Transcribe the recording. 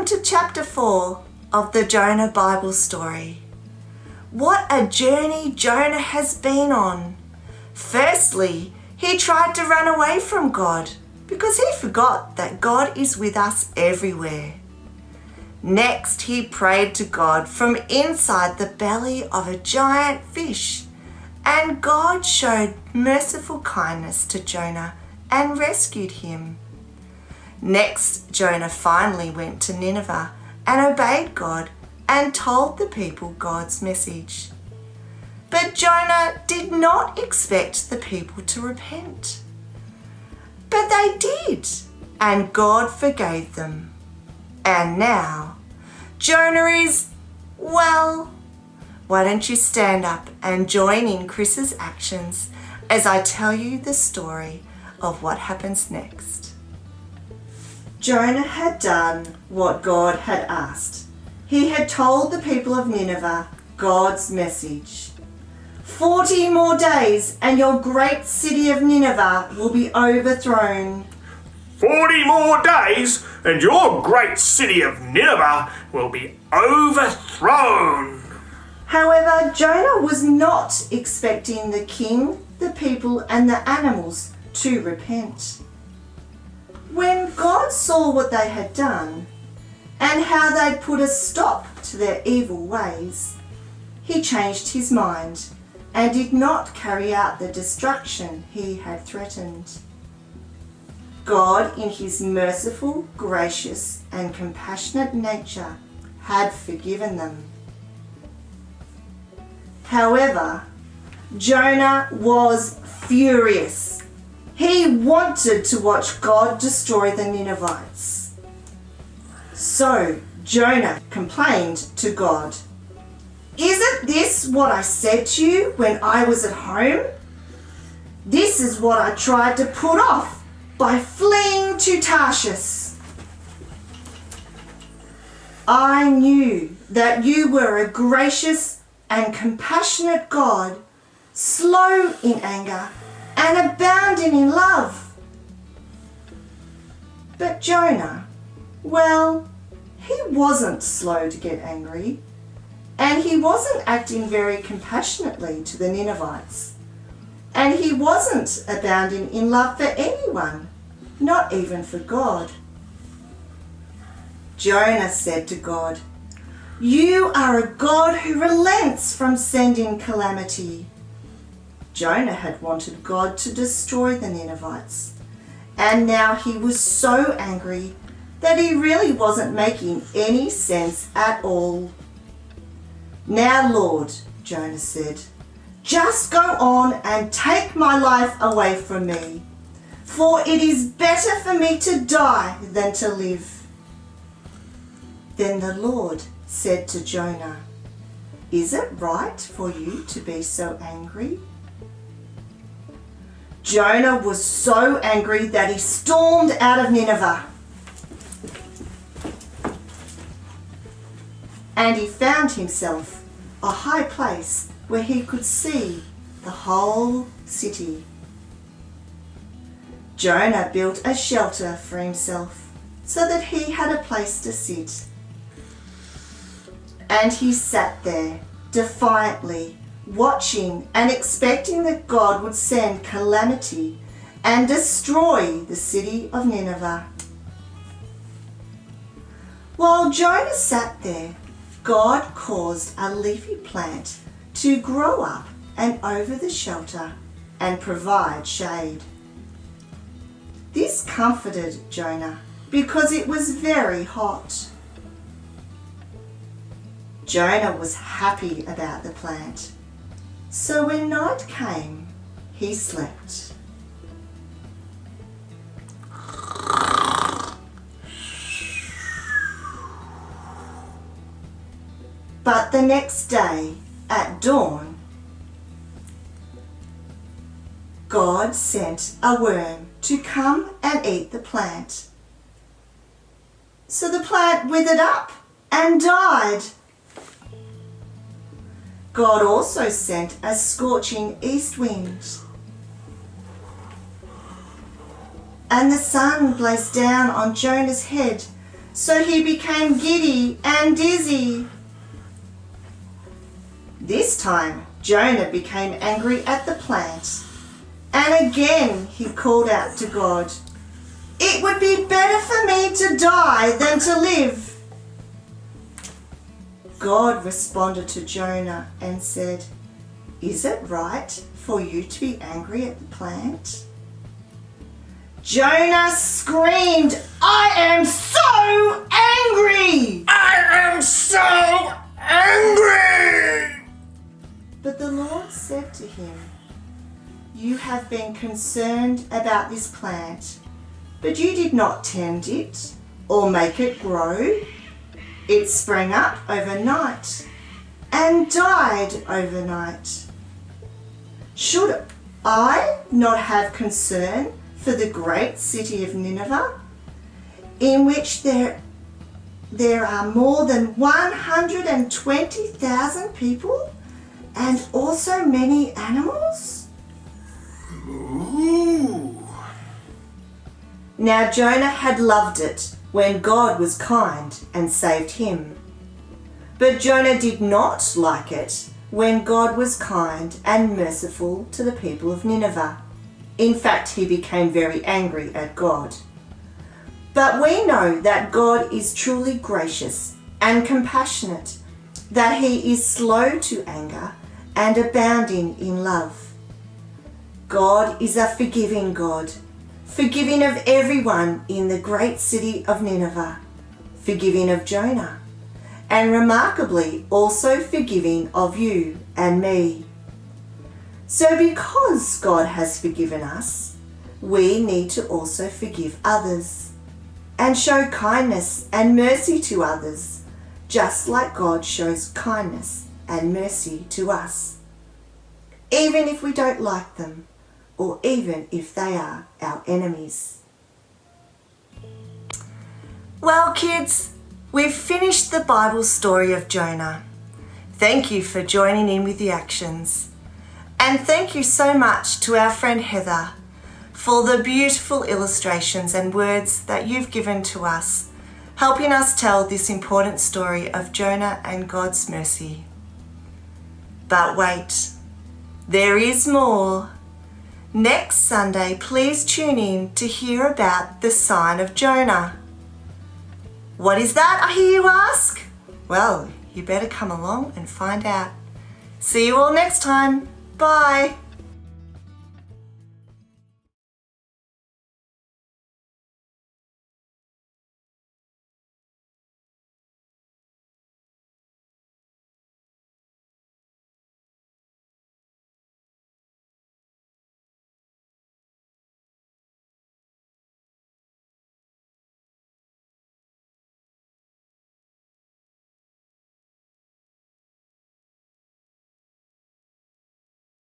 to chapter 4 of the Jonah Bible story. What a journey Jonah has been on. Firstly, he tried to run away from God because he forgot that God is with us everywhere. Next, he prayed to God from inside the belly of a giant fish, and God showed merciful kindness to Jonah and rescued him. Next, Jonah finally went to Nineveh and obeyed God and told the people God's message. But Jonah did not expect the people to repent. But they did, and God forgave them. And now, Jonah is, well, why don't you stand up and join in Chris's actions as I tell you the story of what happens next. Jonah had done what God had asked. He had told the people of Nineveh God's message. 40 more days and your great city of Nineveh will be overthrown. 40 more days and your great city of Nineveh will be overthrown. However, Jonah was not expecting the king, the people, and the animals to repent. When God saw what they had done and how they'd put a stop to their evil ways, he changed his mind and did not carry out the destruction he had threatened. God, in his merciful, gracious, and compassionate nature, had forgiven them. However, Jonah was furious. He wanted to watch God destroy the Ninevites. So Jonah complained to God, "Isn't this what I said to you when I was at home? This is what I tried to put off by fleeing to Tarshish. I knew that you were a gracious and compassionate God, slow in anger and abounding in love." But Jonah, well, he wasn't slow to get angry, and he wasn't acting very compassionately to the Ninevites, and he wasn't abounding in love for anyone, not even for God. Jonah said to God, "You are a God who relents from sending calamity." Jonah had wanted God to destroy the Ninevites, and now he was so angry that he really wasn't making any sense at all. "Now, Lord," Jonah said, "just go on and take my life away from me, for it is better for me to die than to live." Then the Lord said to Jonah, "Is it right for you to be so angry?" Jonah was so angry that he stormed out of Nineveh. And he found himself a high place where he could see the whole city. Jonah built a shelter for himself so that he had a place to sit. And he sat there defiantly, watching and expecting that God would send calamity and destroy the city of Nineveh. While Jonah sat there, God caused a leafy plant to grow up and over the shelter and provide shade. This comforted Jonah because it was very hot. Jonah was happy about the plant. So when night came, he slept. But the next day, at dawn, God sent a worm to come and eat the plant. So the plant withered up and died. God also sent a scorching east wind, and the sun blazed down on Jonah's head so he became giddy and dizzy. This time, Jonah became angry at the plant, and again he called out to God, "It would be better for me to die than to live." God responded to Jonah and said, "Is it right for you to be angry at the plant?" Jonah screamed, "I am so angry!" I am so angry! But the Lord said to him, "You have been concerned about this plant, but you did not tend it or make it grow. It sprang up overnight and died overnight. Should I not have concern for the great city of Nineveh, in which there are more than 120,000 people and also many animals?" Ooh. Now Jonah had loved it when God was kind and saved him. But Jonah did not like it when God was kind and merciful to the people of Nineveh. In fact, he became very angry at God. But we know that God is truly gracious and compassionate, that he is slow to anger and abounding in love. God is a forgiving God, forgiving of everyone in the great city of Nineveh, forgiving of Jonah, and remarkably also forgiving of you and me. So because God has forgiven us, we need to also forgive others and show kindness and mercy to others, just like God shows kindness and mercy to us, even if we don't like them or even if they are our enemies. Well, kids, we've finished the Bible story of Jonah. Thank you for joining in with the actions. And thank you so much to our friend Heather for the beautiful illustrations and words that you've given to us, helping us tell this important story of Jonah and God's mercy. But wait, there is more. Next Sunday, please tune in to hear about the sign of Jonah. What is that, I hear you ask? Well, you better come along and find out. See you all next time. Bye.